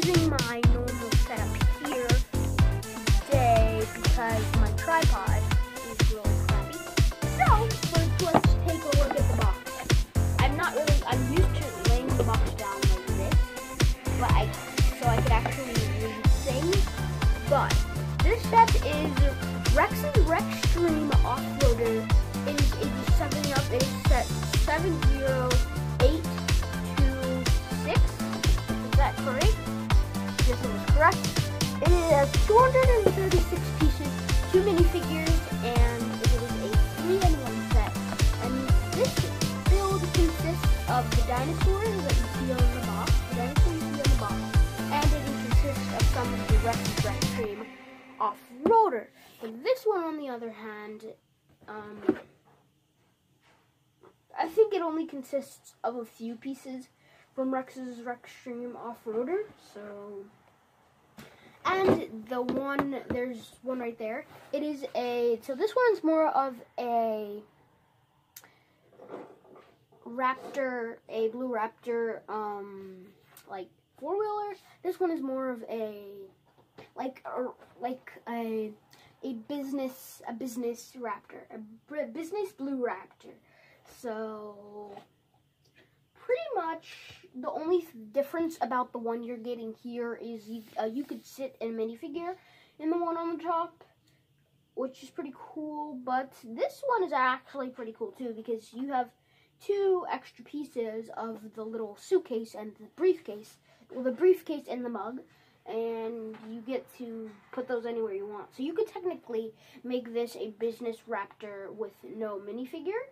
using my normal setup here today because my tripod is really crappy. So, let's take a look at the box. I'm used to laying the box down like this, so I could actually read things. But this set is Rex's Rextreme Offroader. It is setting up. It is set 70826. Is that correct? This one is correct. It has 236 pieces, 2 minifigures, and it is a 3-in-1 set. And this build consists of the dinosaurs that you see on the box, and it consists of some of the Rex's Rextreme Offroader. But this one, on the other hand, I think it only consists of a few pieces from Rex's Rextreme Offroader, so... And there's one right there. It is so this one's more of a Raptor, a Blue Raptor, like 4-wheeler. This one is more of a business Raptor, a business Blue Raptor. So pretty much the only difference about the one you're getting here is you could sit in a minifigure in the one on the top, which is pretty cool. But this one is actually pretty cool too, because you have 2 extra pieces of the little suitcase and the briefcase. Well, the briefcase and the mug, and you get to put those anywhere you want. So you could technically make this a business Raptor with no minifigure.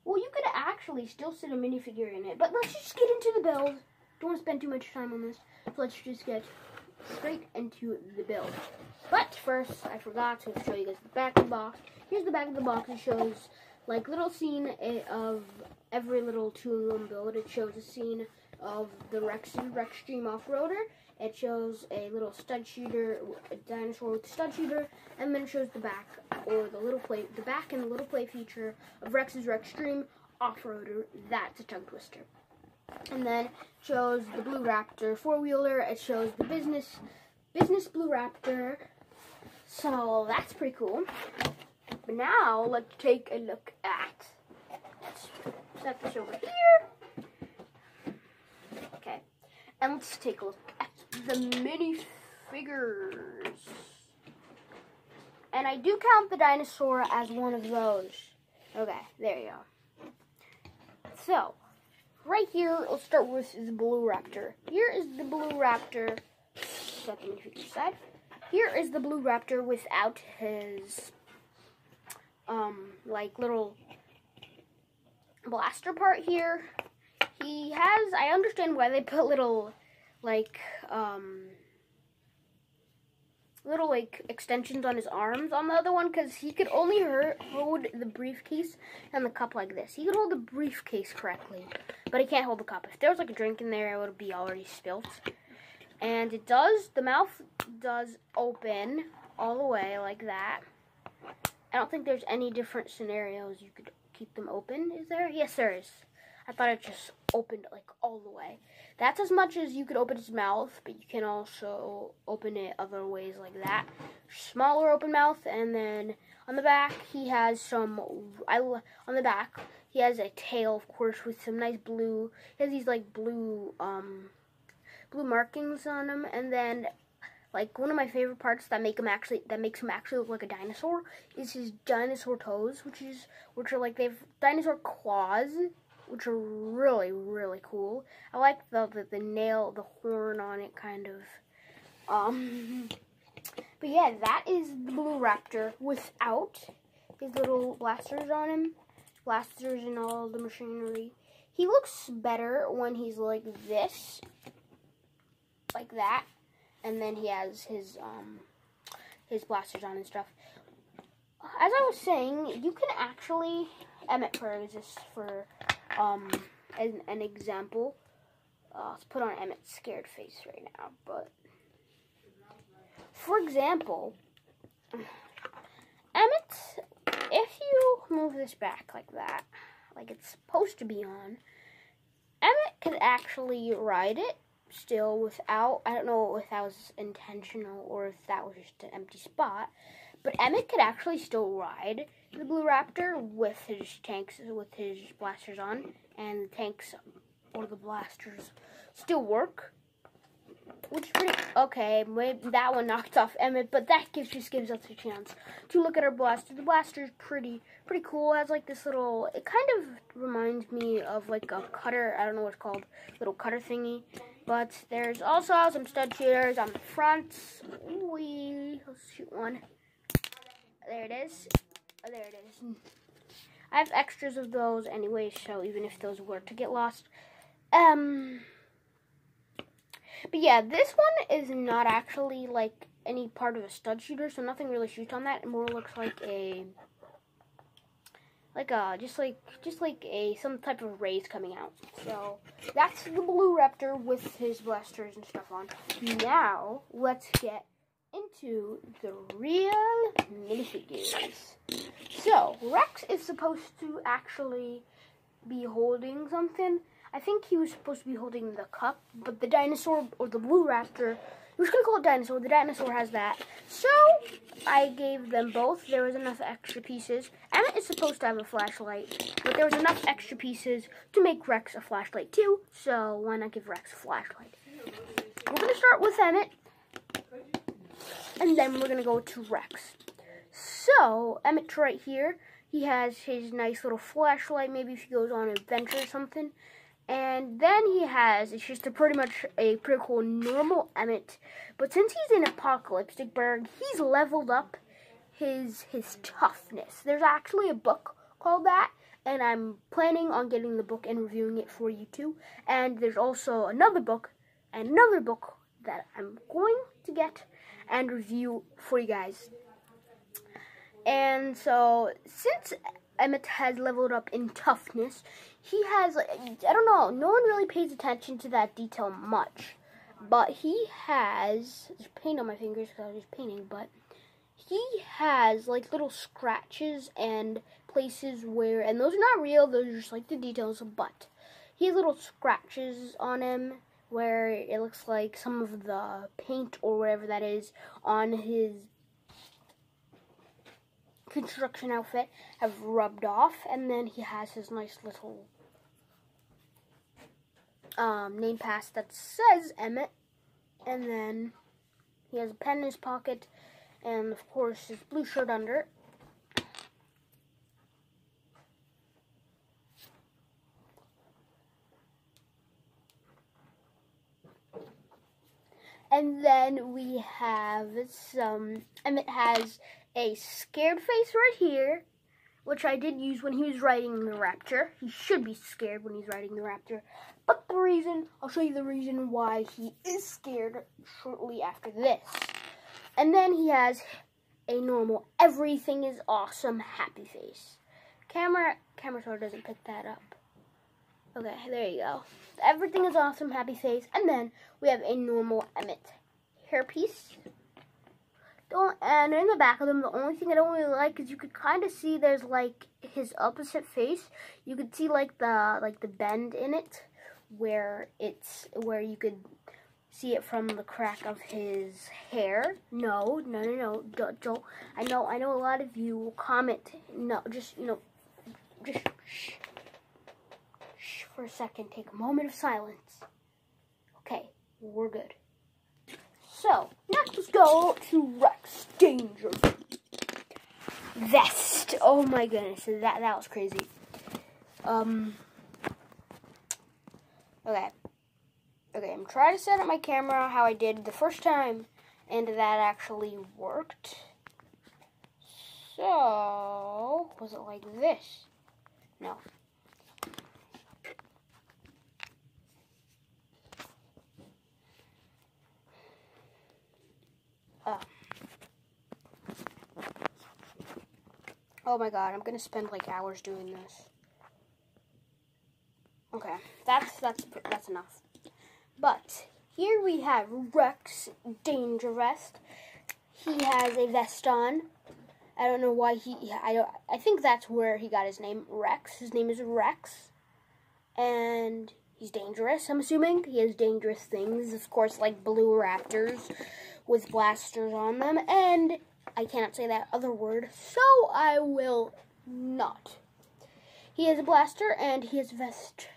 Well, you could actually still sit a minifigure in it, but let's just get into the build. Don't want to spend too much time on this, so let's just get straight into the build. But first, I forgot to show you guys the back of the box. Here's the back of the box. It shows like little scene of every little 2-in-1 build. It shows a scene of the Rex's Rextreme Offroader. It shows a little stud shooter, a dinosaur with a stud shooter, and then it shows the back, or the back and the little play feature of Rex's Rextreme Offroader. That's a tongue twister. And then it shows the Blue Raptor 4-wheeler. It shows the business Blue Raptor. So that's pretty cool. But now let's take a look at. Let's set this over here. Okay, and let's take a look at the minifigures. And I do count the dinosaur as one of those. Okay, there you go. So, right here, let's start with the Blue Raptor. Here is the Blue Raptor. Set the minifigure aside. Here is the Blue Raptor without his, like, little blaster part here. He has, I understand why they put little extensions on his arms on the other one, because he could only hold the briefcase and the cup like this. He could hold the briefcase correctly, but he can't hold the cup. If there was like a drink in there, it would be already spilt. And the mouth does open all the way like that. I don't think there's any different scenarios you could keep them open, is there? Yes, there is. I thought it just opened like all the way. That's as much as you could open his mouth, but you can also open it other ways like that. Smaller open mouth, and then on the back he has he has a tail, of course, with some nice blue. He has these like blue markings on him, and then like one of my favorite parts that makes him actually look like a dinosaur is his dinosaur toes, which are like, they have dinosaur claws, which are really, really cool. I like the horn on it, kind of. But yeah, that is the Blue Raptor without his little blasters on him. Blasters and all the machinery. He looks better when he's like this. Like that. And then he has his blasters on and stuff. As I was saying, you can actually, Emmett poses for an example. Let's put on Emmett's scared face right now. But for example, Emmett, if you move this back like that, like it's supposed to be on, Emmett could actually ride it still without, I don't know if that was intentional or if that was just an empty spot, but Emmett could actually still ride the Blue Raptor with his tanks, with his blasters on, and the tanks or the blasters still work, which is pretty, okay, maybe that one knocked off Emmett, but that just gives us a chance to look at our blaster. The blaster's pretty cool. It has like this little, it kind of reminds me of like a cutter, I don't know what it's called, little cutter thingy. But there's also some stud shooters on the front. Let's shoot one. There it is. Oh, there it is. I have extras of those anyway, so even if those were to get lost. But yeah, this one is not actually like any part of a stud shooter, so nothing really shoots on that. It more looks like just like some type of rays coming out. So that's the Blue Raptor with his blasters and stuff on. Now let's get into the real minifigures. So Rex is supposed to actually be holding something. I think he was supposed to be holding the cup, but the dinosaur, or the Blue Raptor, we're just going to call it dinosaur. The dinosaur has that. So I gave them both. There was enough extra pieces. Emmett is supposed to have a flashlight, but there was enough extra pieces to make Rex a flashlight too. So why not give Rex a flashlight? We're going to start with Emmett, and then we're going to go to Rex. So Emmett's right here. He has his nice little flashlight, maybe if he goes on an adventure or something. And then he has, it's just pretty much a pretty cool normal Emmett. But since he's in Apocalyptic Berg, he's leveled up his toughness. There's actually a book called that, and I'm planning on getting the book and reviewing it for you too. And there's also another book that I'm going to get and review for you guys. And so, since Emmett has leveled up in toughness, he has, I don't know, no one really pays attention to that detail much, but he has, there's paint on my fingers because I was just painting, but he has like little scratches and places where, and those are not real, those are just like the details, but he has little scratches on him where it looks like some of the paint or whatever that is on his construction outfit have rubbed off, and then he has his nice little name pass that says Emmett, and then he has a pen in his pocket, and of course his blue shirt under it. And then we have Emmett has a scared face right here, which I did use when he was riding the Raptor. He should be scared when he's riding the Raptor. But I'll show you the reason why he is scared shortly after this. And then he has a normal, everything is awesome, happy face. Camera sort of doesn't pick that up. Okay, there you go. Everything is awesome, happy face. And then we have a normal Emmett hairpiece. And in the back of them, the only thing I don't really like is you could kind of see there's like his opposite face. You could see like the bend in it, where you could see it from the crack of his hair. No, don't. I know a lot of you will comment. No, just shh for a second. Take a moment of silence. Okay, we're good. So, next let's go to Rex Danger Vest. Oh my goodness, that was crazy. Okay, I'm trying to set up my camera how I did the first time, and that actually worked. So, was it like this? No. Oh my god, I'm gonna spend like hours doing this. Okay, that's enough. But here we have Rex Danger Vest. He has a vest on. I don't know why I think that's where he got his name, Rex. His name is Rex. And he's dangerous, I'm assuming. He has dangerous things, of course, like blue raptors with blasters on them. And I cannot say that other word, so I will not. He has a blaster, and he has a vest.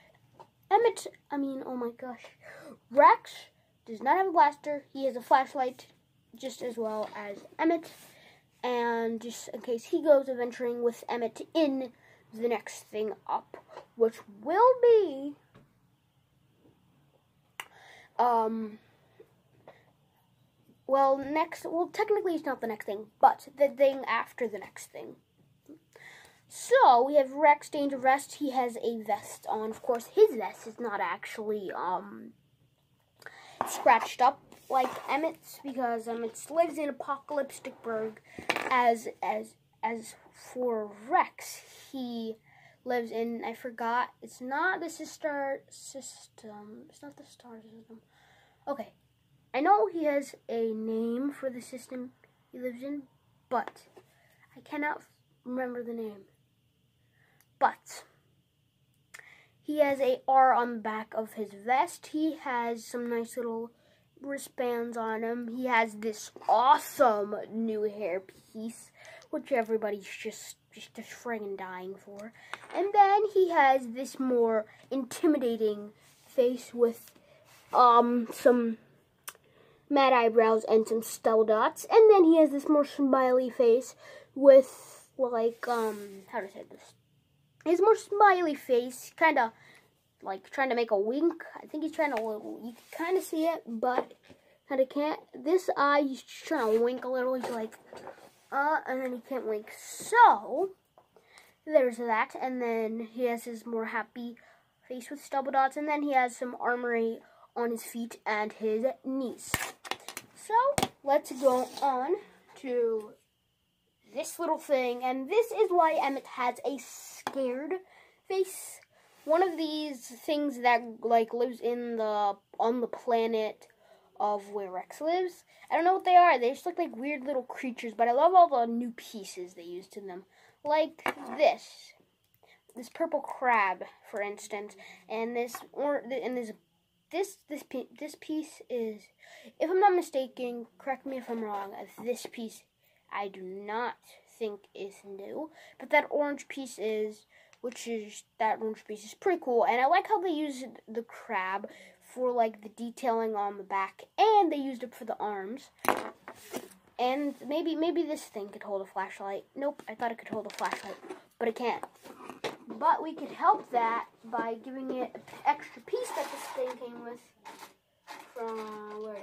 Oh my gosh. Rex does not have a blaster. He has a flashlight just as well as Emmett. And just in case he goes adventuring with Emmett in the next thing up, which will be technically it's not the next thing, but the thing after the next thing. So we have Rex Danger Vest. He has a vest on. Of course, his vest is not actually scratched up like Emmett's, because Emmett lives in Apocalypticburg. As for Rex, he lives in, I forgot, it's not the star system. It's not the star system. Okay. I know he has a name for the system he lives in, but I cannot remember the name. But he has a R on the back of his vest. He has some nice little wristbands on him. He has this awesome new hair piece, which everybody's just friggin' dying for. And then he has this more intimidating face with some matte eyebrows and some stubble dots. And then he has this more smiley face with, like, how to say this? His more smiley face, kind of like trying to make a wink. I think he's trying to, you can kind of see it, but kind of can't. This eye, he's trying to wink a little. He's like, and then he can't wink. So, there's that. And then he has his more happy face with stubble dots. And then he has some armory on his feet and his knees. So, let's go on to this little thing, and this is why Emmett has a scared face. One of these things that like lives on the planet of where Rex lives. I don't know what they are. They just look like weird little creatures, but I love all the new pieces they used in them. Like this purple crab, for instance, and this piece is, if I'm not mistaken, correct me if I'm wrong, this piece I do not think is new, but that orange piece is, that orange piece is pretty cool, and I like how they use the crab for, like, the detailing on the back, and they used it for the arms, and maybe this thing could hold a flashlight. Nope, I thought it could hold a flashlight, but it can't. But we could help that by giving it an extra piece that this thing came with from, where is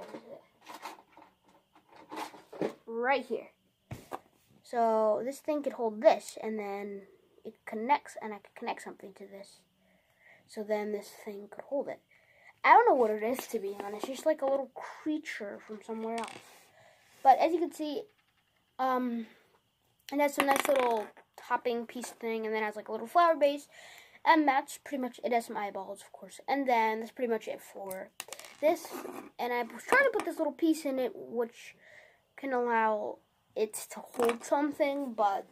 it? Right here. So this thing could hold this, and then it connects, and I could connect something to this. So then this thing could hold it. I don't know what it is, to be honest. It's just like a little creature from somewhere else. But as you can see, it has some nice little topping piece thing, and then it has like a little flower base. And that's pretty much, it has some eyeballs, of course. And then that's pretty much it for this. And I was trying to put this little piece in it, which can allow it to hold something, but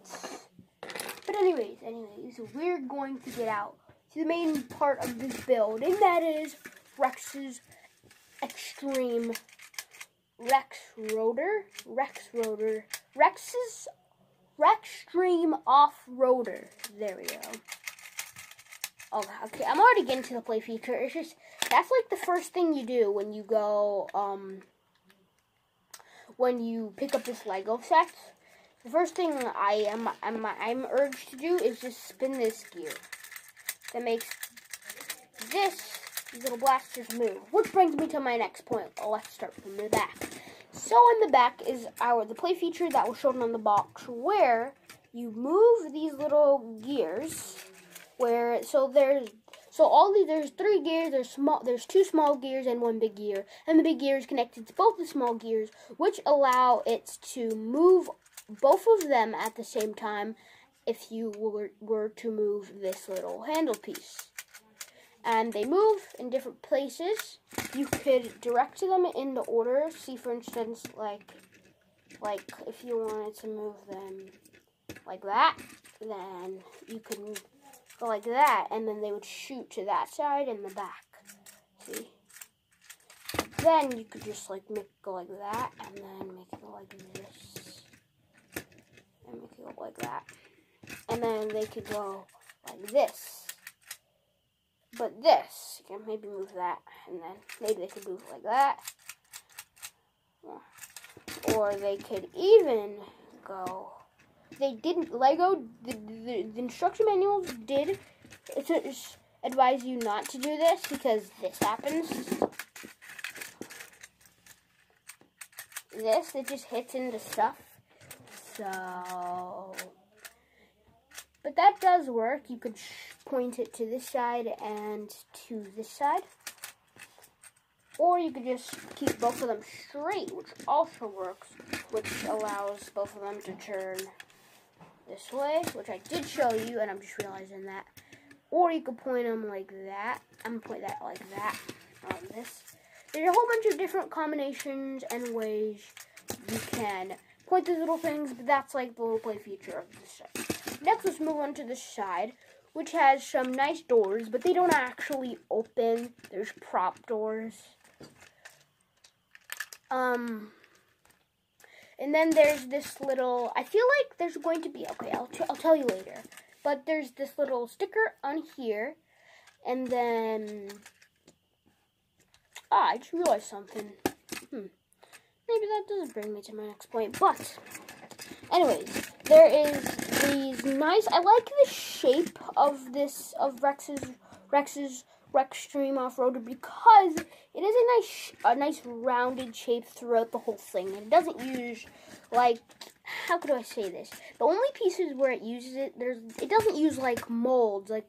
anyways, we're going to get out to the main part of this build, and that is Rex's Extreme Rex's Rextreme Off-Roader. There we go. Oh, okay, I'm already getting to the play feature. It's just, that's like the first thing you do when you go, when you pick up this Lego set. The first thing I'm urged to do is just spin this gear. That makes these little blasters move. Which brings me to my next point. Let's start from the back. So in the back is the play feature that was shown on the box, where you move these little gears. There's 3 gears. There's 2 small gears and 1 big gear, and the big gear is connected to both the small gears, which allow it to move both of them at the same time if you were to move this little handle piece. And they move in different places. You could direct them in the order. See, for instance, like if you wanted to move them like that, then you could go like that, and then they would shoot to that side and the back. then you could just like make it go like that, and then make it go like this, and make it go like that, and then they could go like this. But this, you can maybe move that, and then maybe they could move it like that. Or they could even go, they didn't, Lego, the instruction manuals did advise you not to do this because this happens. It just hits into stuff. So, but that does work. You could point it to this side and to this side. Or you could just keep both of them straight, which also works, which allows both of them to turn this way, which I did show you, and I'm just realizing that. Or you could point them like that. I'm going to point that like that on this. There's a whole bunch of different combinations and ways you can point these little things, but that's like the little play feature of this side. Next, let's move on to this side, which has some nice doors, but they don't actually open. There's prop doors. And then there's this little, I feel like there's going to be, okay, I'll tell you later. But there's this little sticker on here. And then, I just realized something. Maybe that doesn't bring me to my next point. But, anyways, there is these nice, I like the shape of this, of Rex's Rextreme Off-Roader, because it is a nice rounded shape throughout the whole thing. And it doesn't use, like, how could I say this? The only pieces where it uses it, it doesn't use, like, molds, like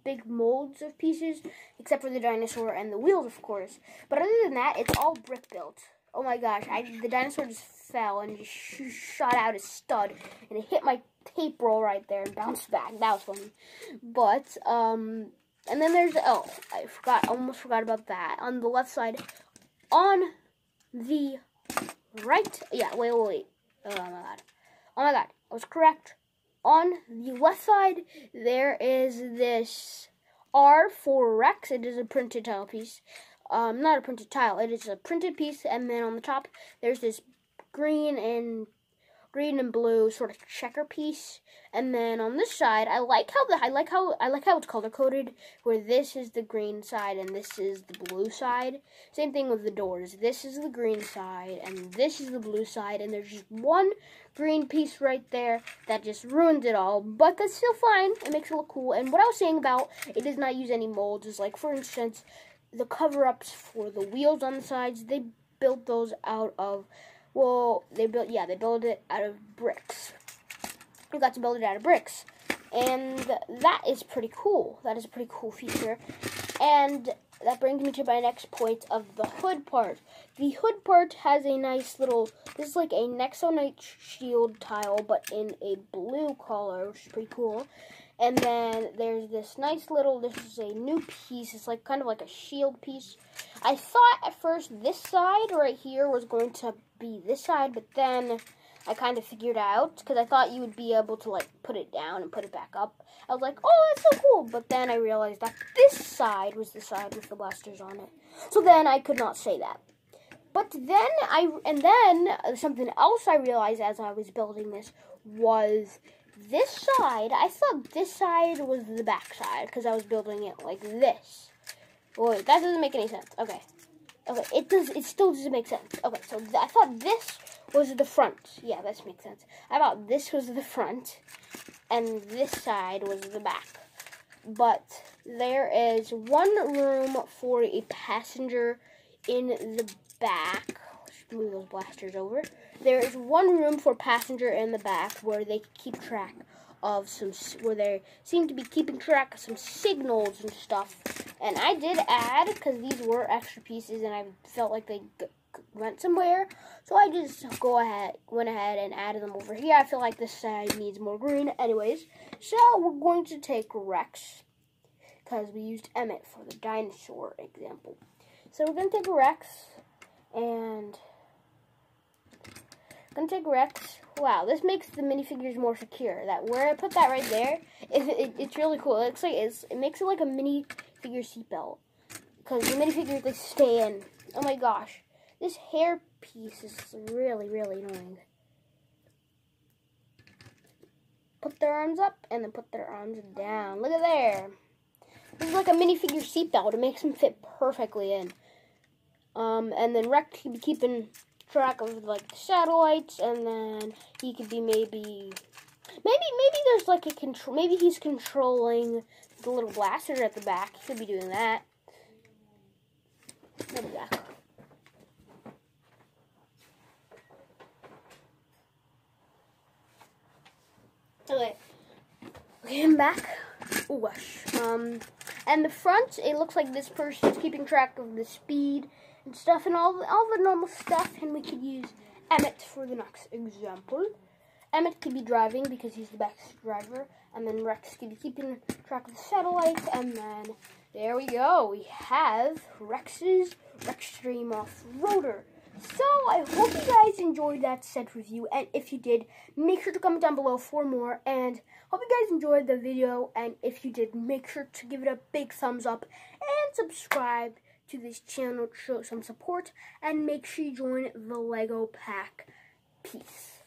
big molds of pieces, except for the dinosaur and the wheels, of course. But other than that, it's all brick built. Oh my gosh, the dinosaur just fell and just shot out a stud, and it hit my tape roll right there and bounced back. That was funny. But, and then there's, oh, I almost forgot about that. On the left side, on the right, yeah, wait. Oh my god, I was correct. On the left side, there is this R for Rex. It is a printed tile piece. Not a printed tile, it is a printed piece. And then on the top, there's this green and blue sort of checker piece. And then on this side, I like how it's color coded, where this is the green side and this is the blue side. Same thing with the doors. This is the green side and this is the blue side, and there's just one green piece right there that just ruins it all. But that's still fine. It makes it look cool. And what I was saying about it does not use any molds is, like, for instance, the cover-ups for the wheels on the sides, they built those out of, well, they built it out of bricks. You got to build it out of bricks. And that is pretty cool. That is a pretty cool feature. And that brings me to my next point of the hood part. The hood part has a nice little, this is like a Nexo Knight shield tile, but in a blue color, which is pretty cool. And then there's this nice little, this is a new piece. It's like kind of like a shield piece. I thought at first this side right here was going to be this side, but then I kind of figured out, because I thought you would be able to, like, put it down and put it back up. I was like, oh, that's so cool. But then I realized that this side was the side with the blasters on it. So then I could not say that. But then something else I realized as I was building this was this side. I thought this side was the back side because I was building it like this. Wait, that doesn't make any sense. Okay, it still doesn't make sense. Okay, so I thought this was the front. Yeah, that makes sense. I thought this was the front and this side was the back. But there is one room for a passenger in the back. Let's move those blasters over. There is one room for passenger in the back where they keep track of where they seem to be keeping track of some signals and stuff. And I did add, because these were extra pieces and I felt like they went somewhere, so I just went ahead and added them over here. I feel like this side needs more green. Anyways, so we're going to take Rex, because we used Emmett for the dinosaur example. So we're going to take Rex, and wow, this makes the minifigures more secure. That where I put that right there, it's really cool. It looks like it makes it like a minifigure seatbelt, because the minifigures, they stay in. Oh my gosh. This hair piece is really, really annoying. Put their arms up and then put their arms down. Look at there. This is like a minifigure seatbelt. It makes him fit perfectly in. And then Rex can be keeping track of like the satellites, and then he could be maybe there's like a control. Maybe he's controlling the little blaster at the back. He could be doing that. We'll be back. Okay, I'm back. Oh gosh. And the front, it looks like this person's keeping track of the speed and stuff, and all the normal stuff. And we could use Emmett for the next example. Emmett could be driving because he's the best driver, and then Rex could be keeping track of the satellites, and then there we go. We have Rex's Rextreme Off-Roader. So, I hope you guys enjoyed that set review, and if you did, make sure to comment down below for more, and hope you guys enjoyed the video, and if you did, make sure to give it a big thumbs up, and subscribe to this channel to show some support, and make sure you join the Lego Pack. Peace.